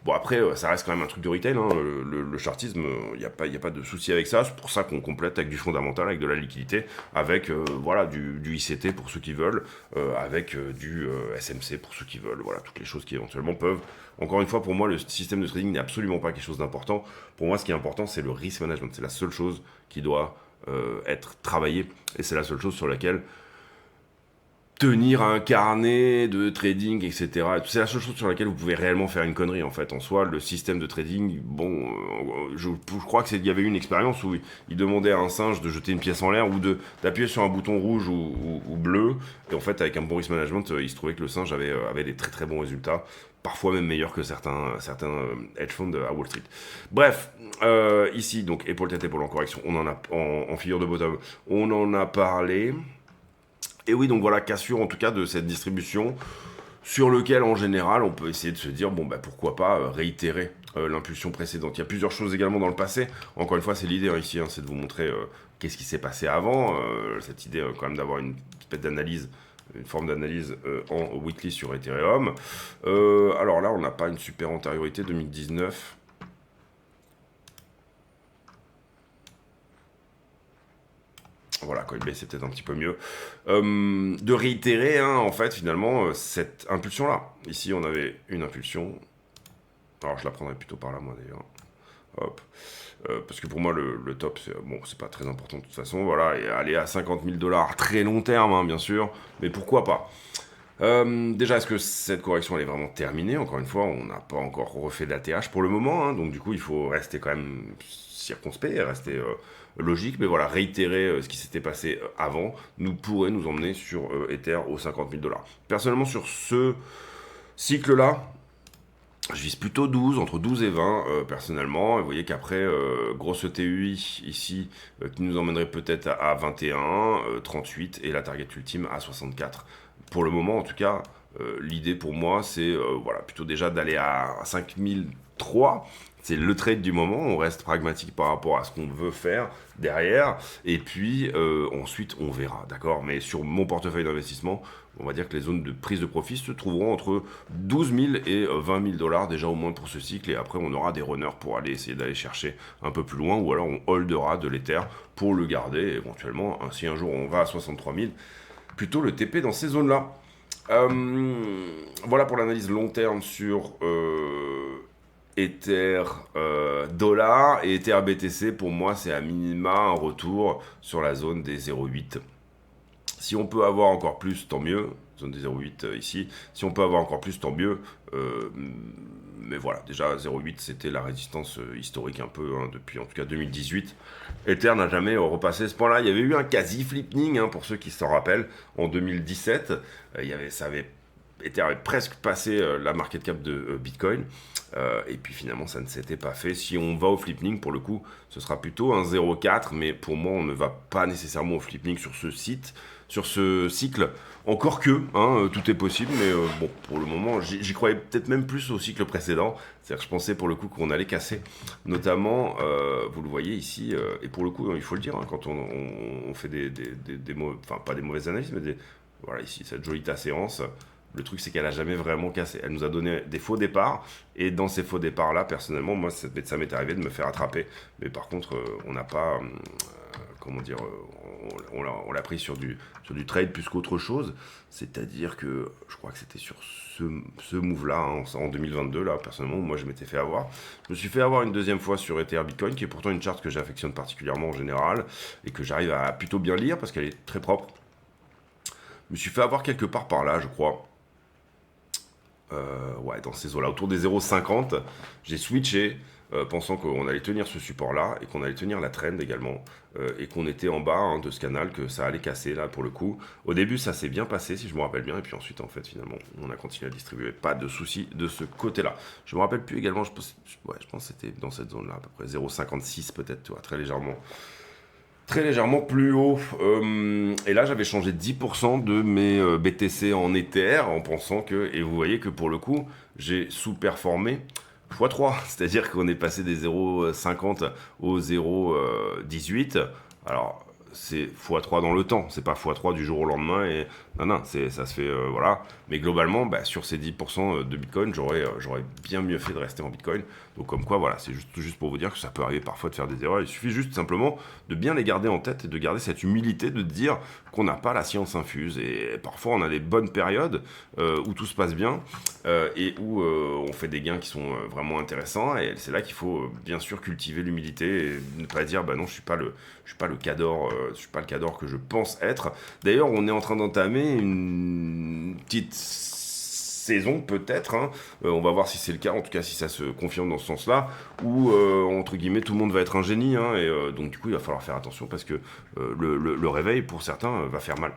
Bon, après, ça reste quand même un truc de retail, hein. Le chartisme, il n'y a pas de souci avec ça. C'est pour ça qu'on complète avec du fondamental, avec de la liquidité, avec voilà, du ICT pour ceux qui veulent, avec du SMC pour ceux qui veulent. Voilà, toutes les choses qui éventuellement peuvent. Encore une fois, pour moi, le système de trading n'est absolument pas quelque chose d'important. Pour moi, ce qui est important, c'est le risk management. C'est la seule chose qui doit être travaillée. Et c'est la seule chose sur laquelle tenir un carnet de trading, etc. C'est la seule chose sur laquelle vous pouvez réellement faire une connerie, en fait. En soi, le système de trading, bon, je crois qu'il y avait eu une expérience où il demandait à un singe de jeter une pièce en l'air ou d'appuyer sur un bouton rouge ou bleu. Et en fait, avec un bon risk management, il se trouvait que le singe avait des très très bons résultats, parfois même meilleurs que certains hedge funds à Wall Street. Bref, ici, donc, épaule-tête, épaule en correction, on en a en figure de bottom, on en a parlé. Et oui, donc voilà, cassure en tout cas de cette distribution sur lequel en général on peut essayer de se dire bon bah pourquoi pas réitérer l'impulsion précédente. Il y a plusieurs choses également dans le passé. Encore une fois, c'est l'idée ici, hein, c'est de vous montrer qu'est-ce qui s'est passé avant. Cette idée quand même d'avoir une espèce d'analyse, une forme d'analyse en weekly sur Ethereum. Alors là, on n'a pas une super antériorité 2019. Voilà, Coinbase c'est peut-être un petit peu mieux. De réitérer, hein, en fait, finalement, cette impulsion-là. Ici, on avait une impulsion. Alors, je la prendrais plutôt par là, moi, d'ailleurs. Hop. Parce que pour moi, le top, c'est pas très important de toute façon. Voilà, et aller à 50 000 $ très long terme, hein, bien sûr. Mais pourquoi pas? Déjà, est-ce que cette correction elle est vraiment terminée? Encore une fois, on n'a pas encore refait d'ATH pour le moment, hein, donc du coup, il faut rester quand même circonspect, rester logique, mais voilà, réitérer ce qui s'était passé avant pourrait nous emmener sur Ether aux 50 000 $. Personnellement, sur ce cycle-là, je vise plutôt 12, entre 12 et 20 personnellement. Et vous voyez qu'après, grosse TUI ici, qui nous emmènerait peut-être à 21, 38 et la target ultime à 64. Pour le moment, en tout cas, l'idée pour moi, c'est voilà, plutôt déjà d'aller à 5003. C'est le trade du moment, on reste pragmatique par rapport à ce qu'on veut faire derrière, et puis ensuite on verra, d'accord? Mais sur mon portefeuille d'investissement, on va dire que les zones de prise de profit se trouveront entre 12 000 et 20 000 $ déjà au moins pour ce cycle, et après on aura des runners pour aller essayer d'aller chercher un peu plus loin, ou alors on holdera de l'Ether pour le garder éventuellement. Si un jour on va à 63 000, plutôt le TP dans ces zones-là. Voilà pour l'analyse long terme sur Ether dollar et Ether BTC. Pour moi, c'est à minima un retour sur la zone des 0,8. Si on peut avoir encore plus, tant mieux. Zone des 0,8 ici. Si on peut avoir encore plus, tant mieux. Mais voilà, déjà 0,8 c'était la résistance historique un peu, hein, depuis en tout cas 2018. Ether n'a jamais repassé ce point-là. Il y avait eu un quasi flipping, hein, pour ceux qui s'en rappellent, en 2017. Ether avait presque passé la market cap de Bitcoin. Et puis finalement, ça ne s'était pas fait. Si on va au flipping, pour le coup, ce sera plutôt un 0,4. Mais pour moi, on ne va pas nécessairement au flipping sur ce site, sur ce cycle. Encore que, hein, tout est possible. Mais bon, pour le moment, j'y croyais peut-être même plus au cycle précédent. C'est-à-dire que je pensais pour le coup qu'on allait casser. Notamment, vous le voyez ici, et pour le coup, il faut le dire, hein, quand on fait enfin pas des mauvaises analyses, mais voilà, ici, cette Jolita séance. Le truc, c'est qu'elle a jamais vraiment cassé. Elle nous a donné des faux départs. Et dans ces faux départs-là, personnellement, moi, ça m'est arrivé de me faire attraper. Mais par contre, on n'a pas... comment dire on l'a pris sur du trade plus qu'autre chose. C'est-à-dire que je crois que c'était sur ce move-là, hein, en 2022, là, personnellement, moi, je m'étais fait avoir. Je me suis fait avoir une deuxième fois sur Ether Bitcoin, qui est pourtant une charte que j'affectionne particulièrement en général, et que j'arrive à plutôt bien lire, parce qu'elle est très propre. Je me suis fait avoir quelque part par là, je crois. Ouais, dans ces eaux-là, autour des 0,50, j'ai switché, pensant qu'on allait tenir ce support-là, et qu'on allait tenir la trend également, et qu'on était en bas hein, de ce canal, que ça allait casser là pour le coup. Au début, ça s'est bien passé, si je me rappelle bien, et puis ensuite, en fait, finalement, on a continué à distribuer. Pas de soucis de ce côté-là. Je me rappelle plus également, ouais, je pense que c'était dans cette zone-là, à peu près 0,56 peut-être, tu vois, très légèrement plus haut. Et là, j'avais changé 10% de mes BTC en Ether en pensant que, et vous voyez que pour le coup, j'ai sous-performé x3. C'est-à-dire qu'on est passé des 0,50 au 0,18. Alors, c'est x3 dans le temps, c'est pas x3 du jour au lendemain. Et non, ça se fait, voilà. Mais globalement, bah, sur ces 10% de Bitcoin, j'aurais bien mieux fait de rester en Bitcoin. Donc comme quoi, voilà, c'est juste pour vous dire que ça peut arriver parfois de faire des erreurs. Il suffit juste simplement de bien les garder en tête et de garder cette humilité de dire qu'on n'a pas la science infuse. Et parfois, on a des bonnes périodes où tout se passe bien et où on fait des gains qui sont vraiment intéressants. Et c'est là qu'il faut bien sûr cultiver l'humilité et ne pas dire, bah non, je suis pas le cador, je suis pas le cador que je pense être. D'ailleurs, on est en train d'entamer une petite saison peut-être, hein. On va voir si c'est le cas, en tout cas si ça se confirme dans ce sens-là, où entre guillemets tout le monde va être un génie, hein, et donc du coup il va falloir faire attention parce que le réveil pour certains va faire mal.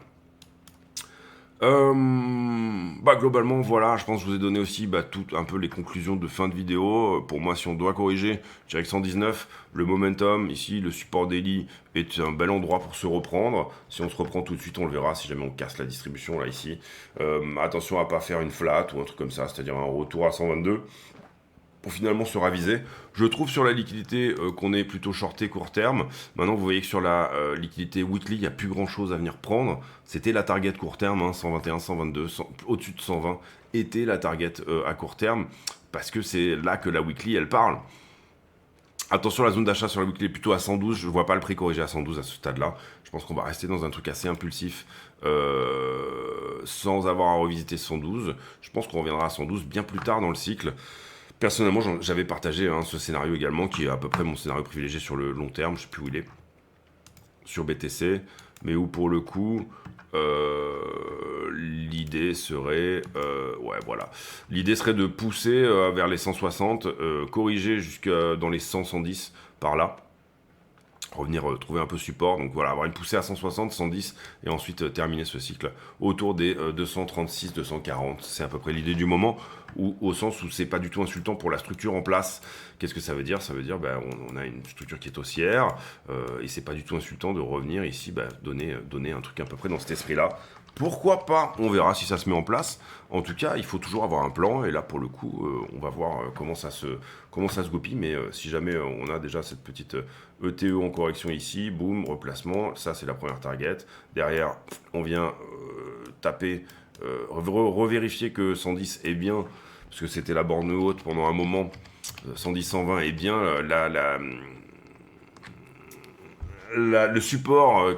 Bah globalement voilà, je pense que je vous ai donné aussi bah, tout un peu les conclusions de fin de vidéo. Pour moi, si on doit corriger, je dirais que 119, le momentum, ici le support daily est un bel endroit pour se reprendre. Si on se reprend tout de suite, on le verra si jamais on casse la distribution là ici. Attention à pas faire une flat ou un truc comme ça, c'est-à-dire un retour à 122 pour finalement se raviser. Je trouve sur la liquidité qu'on est plutôt shorté court terme. Maintenant, vous voyez que sur la liquidité weekly, il n'y a plus grand-chose à venir prendre. C'était la target court terme, hein, 121, 122, au-dessus de 120 était la target à court terme, parce que c'est là que la weekly, elle parle. Attention, la zone d'achat sur la weekly est plutôt à 112. Je ne vois pas le prix corrigé à 112 à ce stade-là. Je pense qu'on va rester dans un truc assez impulsif sans avoir à revisiter 112. Je pense qu'on reviendra à 112 bien plus tard dans le cycle. Personnellement, j'avais partagé hein, ce scénario également, qui est à peu près mon scénario privilégié sur le long terme, je ne sais plus où il est, sur BTC, mais où pour le coup, l'idée serait, ouais voilà, l'idée serait de pousser vers les 160, corriger jusqu'à dans les 100-110 par là, revenir trouver un peu support, donc voilà, avoir une poussée à 160, 110 et ensuite terminer ce cycle autour des 236, 240, c'est à peu près l'idée du moment, ou au sens où c'est pas du tout insultant pour la structure en place. Qu'est-ce que ça veut dire? Ça veut dire ben, on a une structure qui est haussière et c'est pas du tout insultant de revenir ici donner un truc à peu près dans cet esprit-là. Pourquoi pas? On verra si ça se met en place. En tout cas, il faut toujours avoir un plan. Et là, pour le coup, on va voir comment ça se goupille. Mais si jamais on a déjà cette petite ETE en correction ici, boum, replacement. Ça, c'est la première target. Derrière, on vient taper, revérifier que 110 est bien, parce que c'était la borne haute pendant un moment. 110, 120 est bien le support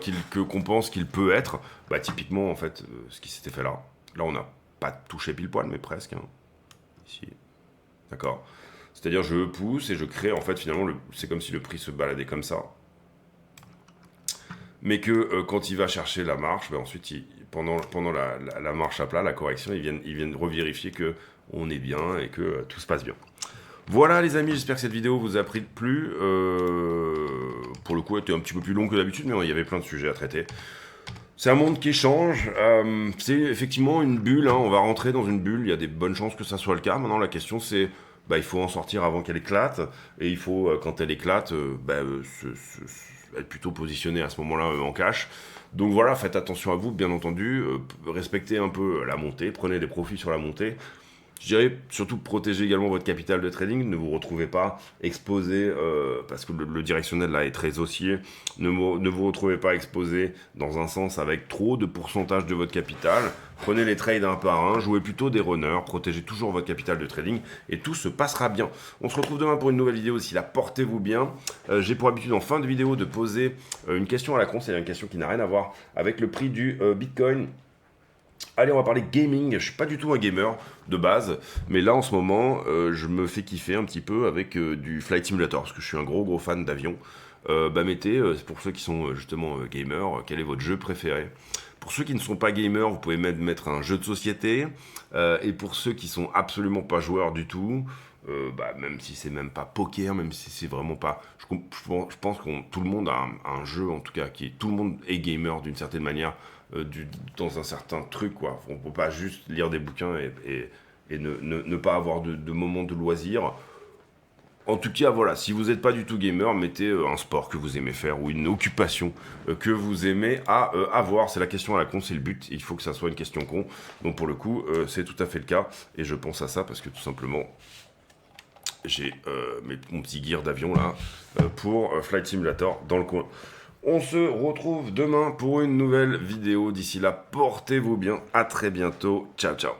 qu'on pense qu'il peut être, bah typiquement en fait ce qui s'était fait là. Là on n'a pas touché pile poil mais presque. Hein. Ici. D'accord. C'est-à-dire je pousse et je crée en fait finalement c'est comme si le prix se baladait comme ça. Mais que quand il va chercher la marche, bah, ensuite pendant la marche à plat, la correction, ils viennent revérifier que on est bien et que tout se passe bien. Voilà les amis, j'espère que cette vidéo vous a plu. Pour le coup, elle était un petit peu plus longue que d'habitude, mais il y avait plein de sujets à traiter. C'est un monde qui change. C'est effectivement une bulle. Hein, on va rentrer dans une bulle. Il y a des bonnes chances que ça soit le cas. Maintenant, la question c'est, bah, il faut en sortir avant qu'elle éclate. Et il faut, quand elle éclate, être plutôt positionné à ce moment-là en cash. Donc voilà, faites attention à vous, bien entendu. Respectez un peu la montée. Prenez des profits sur la montée. Je dirais surtout protéger également votre capital de trading, ne vous retrouvez pas exposé, parce que le directionnel là est très haussier, ne vous retrouvez pas exposé dans un sens avec trop de pourcentage de votre capital, prenez les trades un par un, jouez plutôt des runners, protégez toujours votre capital de trading et tout se passera bien. On se retrouve demain pour une nouvelle vidéo, d'ici là portez-vous bien. J'ai pour habitude en fin de vidéo de poser une question à la con, c'est une question qui n'a rien à voir avec le prix du Bitcoin. Allez, on va parler gaming. Je suis pas du tout un gamer de base, mais là en ce moment, je me fais kiffer un petit peu avec du Flight Simulator parce que je suis un gros fan d'avion. Mettez, pour ceux qui sont justement gamers, quel est votre jeu préféré? Pour ceux qui ne sont pas gamers, vous pouvez mettre un jeu de société. Et pour ceux qui sont absolument pas joueurs du tout, même si c'est même pas poker, même si c'est vraiment pas... Je pense que tout le monde a un jeu, en tout cas, tout le monde est gamer d'une certaine manière, dans un certain truc, quoi. On peut pas juste lire des bouquins et ne pas avoir de moments de loisir. En tout cas, voilà, si vous n'êtes pas du tout gamer, mettez un sport que vous aimez faire ou une occupation que vous aimez à avoir. C'est la question à la con, c'est le but. Il faut que ça soit une question con. Donc pour le coup, c'est tout à fait le cas. Et je pense à ça parce que tout simplement, j'ai mon petit gear d'avion là pour Flight Simulator dans le coin. On se retrouve demain pour une nouvelle vidéo. D'ici là, portez-vous bien. À très bientôt. Ciao, ciao.